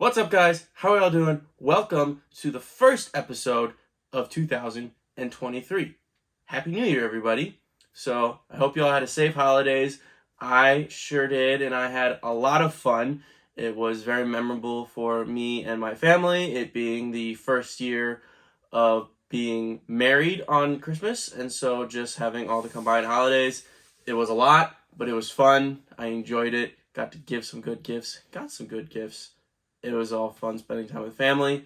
What's up, guys? How are y'all doing? Welcome to the first episode of 2023. Happy New Year, everybody. So, I hope y'all had a safe holidays. I sure did, and I had a lot of fun. It was very memorable for me and my family, it being the first year of being married on Christmas, and so just having all the combined holidays. It was a lot, but it was fun. I enjoyed it. Got to give some good gifts. Got some good gifts. It was all fun spending time with family.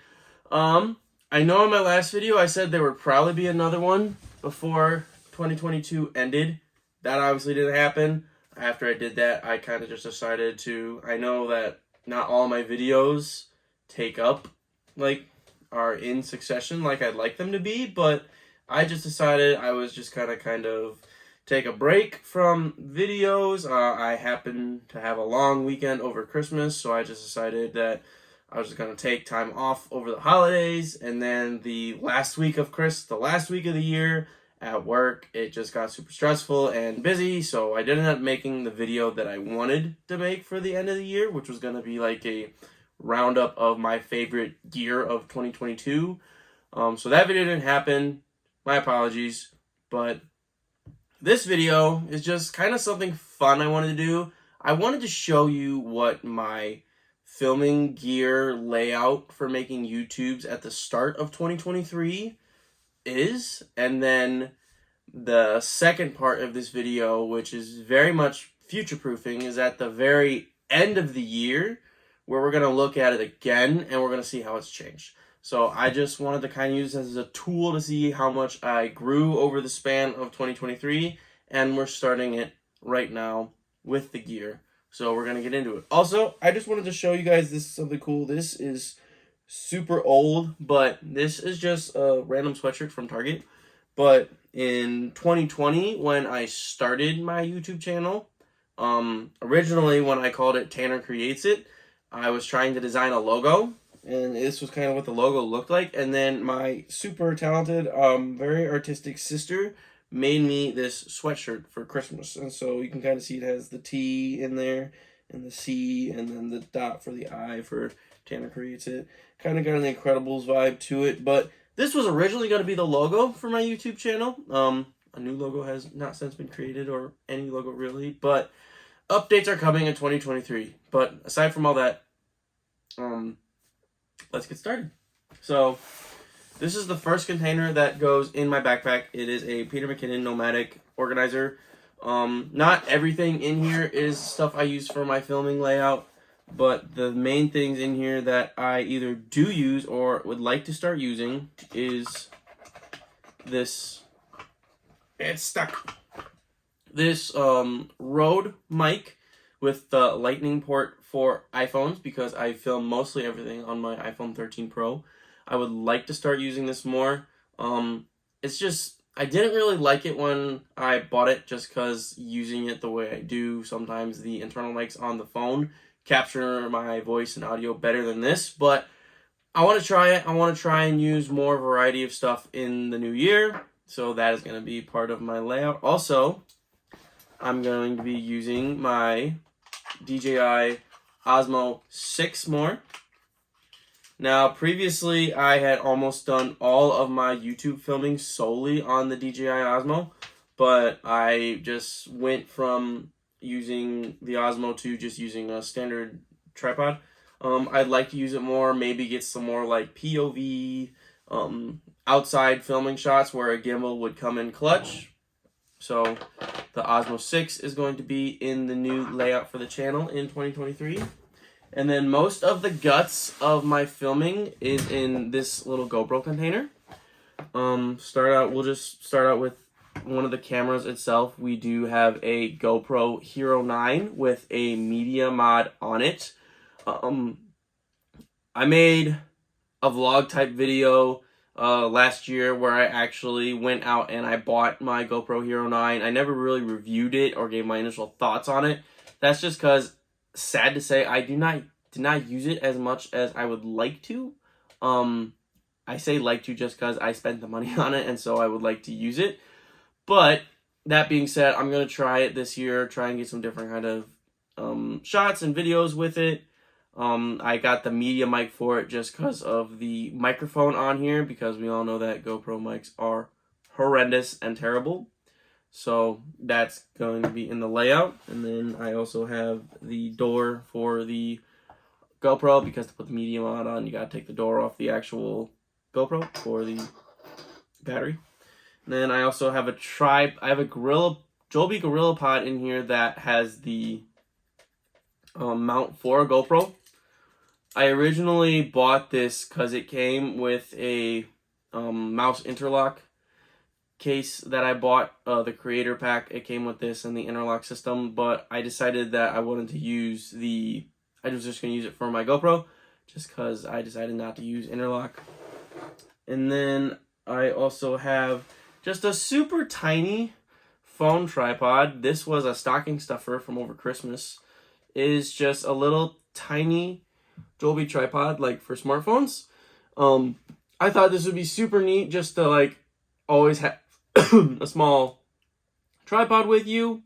I know in my last video I said there would probably be another one before 2022 ended. That obviously didn't happen. After I did that, I kind of just decided to, I know that not all my videos take up, are in succession like I'd like them to be, but I just decided I was just kind of take a break from videos. I happen to have a long weekend over Christmas, so I just decided that I was just going to take time off over the holidays, and then the last week of the year at work, it just got super stressful and busy, so I didn't end up making the video that I wanted to make for the end of the year, which was going to be like a roundup of my favorite gear of 2022. So that video didn't happen. My apologies, but this video is just kind of something fun I wanted to do. I wanted to show you what my filming gear layout for making YouTubes at the start of 2023 is, and then the second part of this video, which is very much future-proofing, is at the very end of the year, where we're going to look at it again, and we're going to see how it's changed. So I just wanted to kind of use this as a tool to see how much I grew over the span of 2023, and we're starting it right now with the gear. So we're going to get into it. Also, I just wanted to show you guys this is something cool. This is super old, but this is just a random sweatshirt from Target. But in 2020, when I started my YouTube channel, originally when I called it Tanner Creates It, I was trying to design a logo, and this was kind of what the logo looked like. And then my super talented, very artistic sister made me this sweatshirt for Christmas. And so you can kind of see it has the T in there, and the C, and then the dot for the I for Tanner Creates It. Kind of got an Incredibles vibe to it, but this was originally going to be the logo for my YouTube channel. A new logo has not since been created, or any logo really, but updates are coming in 2023. But aside from all that, let's get started. So this is the first container that goes in my backpack. It is a Peter McKinnon Nomadic organizer. Not everything in here is stuff I use for my filming layout, but the main things in here that I either do use or would like to start using is this. It's stuck. This Rode mic with the lightning port for iPhones, because I film mostly everything on my iPhone 13 Pro. I would like to start using this more. It's just, I didn't really like it when I bought it, just because using it the way I do, sometimes the internal mics on the phone capture my voice and audio better than this, but I want to try it. I want to try and use more variety of stuff in the new year, so that is going to be part of my layout. Also, I'm going to be using my DJI Osmo 6 more. Now, previously, I had almost done all of my YouTube filming solely on the DJI Osmo, but I just went from using the Osmo to just using a standard tripod. I'd like to use it more, maybe get some more like POV, outside filming shots where a gimbal would come in clutch. So the Osmo 6 is going to be in the new layout for the channel in 2023. And then most of the guts of my filming is in this little GoPro container. We'll just start out with one of the cameras itself. We do have a GoPro Hero 9 with a media mod on it. I made a vlog type video last year where I actually went out and I bought my GoPro Hero 9. I never really reviewed it or gave my initial thoughts on it. That's just because, sad to say, I did not use it as much as I would like to. I say like to just because I spent the money on it, and so I would like to use it. But that being said, I'm going to try it this year, try and get some different kind of shots and videos with it. I got the media mic for it just because of the microphone on here, because we all know that GoPro mics are horrendous and terrible. So that's going to be in the layout. And then I also have the door for the GoPro, because to put the media mod on, you gotta take the door off the actual GoPro for the battery. And then I also have I have a Joby GorillaPod in here that has the mount for a GoPro. I originally bought this because it came with a mouse interlock case that I bought, the creator pack. It came with this and the interlock system, but I decided that I wanted to use I was just going to use it for my GoPro, just because I decided not to use interlock. And then I also have just a super tiny phone tripod. This was a stocking stuffer from over Christmas. It is just a little tiny Joby tripod, like for smartphones. I thought this would be super neat just to like always have a small tripod with you.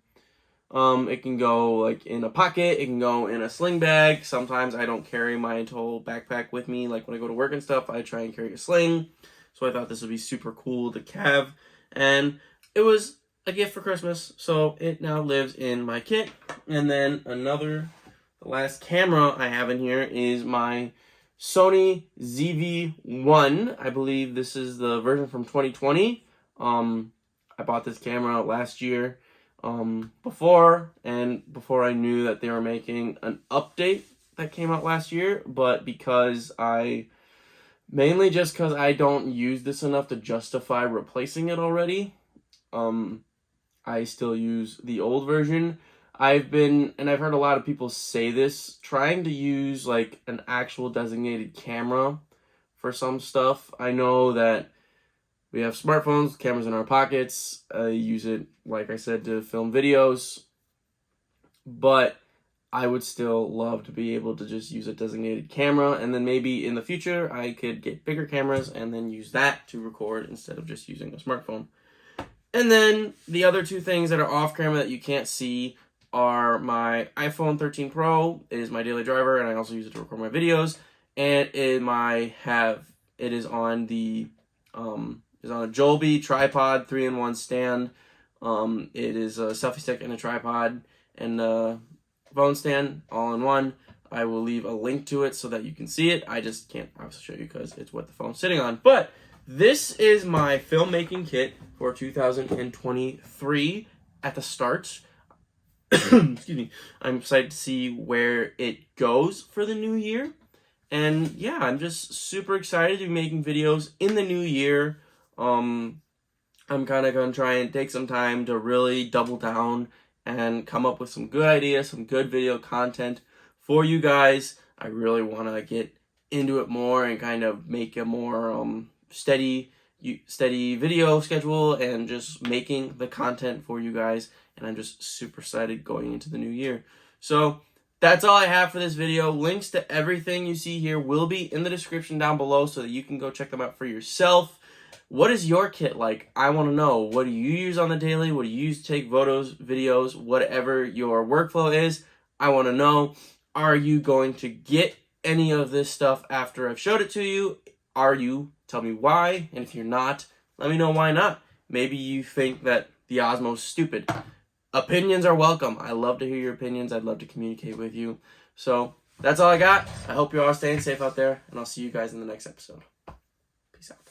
It can go like in a pocket, it can go in a sling bag. Sometimes I don't carry my whole backpack with me, like when I go to work and stuff, I try and carry a sling. So I thought this would be super cool to have, and it was a gift for Christmas, so it now lives in my kit. And then the last camera I have in here is my Sony ZV-1. I believe this is the version from 2020. I bought this camera last year, before I knew that they were making an update that came out last year, but mainly just because I don't use this enough to justify replacing it already, I still use the old version. I've heard a lot of people say this, trying to use like an actual designated camera for some stuff. I know that we have smartphones, cameras in our pockets. I use it, like I said, to film videos, but I would still love to be able to just use a designated camera, and then maybe in the future I could get bigger cameras and then use that to record instead of just using a smartphone. And then the other two things that are off camera that you can't see are my iPhone 13 Pro. It is my daily driver, and I also use it to record my videos. And it is on a Joby tripod 3-in-1 stand. It is a selfie stick and a tripod and a phone stand all in one. I will leave a link to it so that you can see it. I just can't obviously show you because it's what the phone's sitting on. But this is my filmmaking kit for 2023 at the start. Excuse me. I'm excited to see where it goes for the new year. And yeah, I'm just super excited to be making videos in the new year. I'm kind of going to try and take some time to really double down and come up with some good ideas, some good video content for you guys. I really want to get into it more and kind of make a more steady video schedule and just making the content for you guys. And I'm just super excited going into the new year. So that's all I have for this video. Links to everything you see here will be in the description down below so that you can go check them out for yourself. What is your kit like? I want to know. What do you use on the daily? What do you use to take photos, videos, whatever your workflow is? I want to know. Are you going to get any of this stuff after I've showed it to you? Are you? Tell me why. And if you're not, let me know why not. Maybe you think that the Osmo's stupid. Opinions are welcome. I love to hear your opinions. I'd love to communicate with you. So that's all I got. I hope you're all staying safe out there, and I'll see you guys in the next episode. Peace out.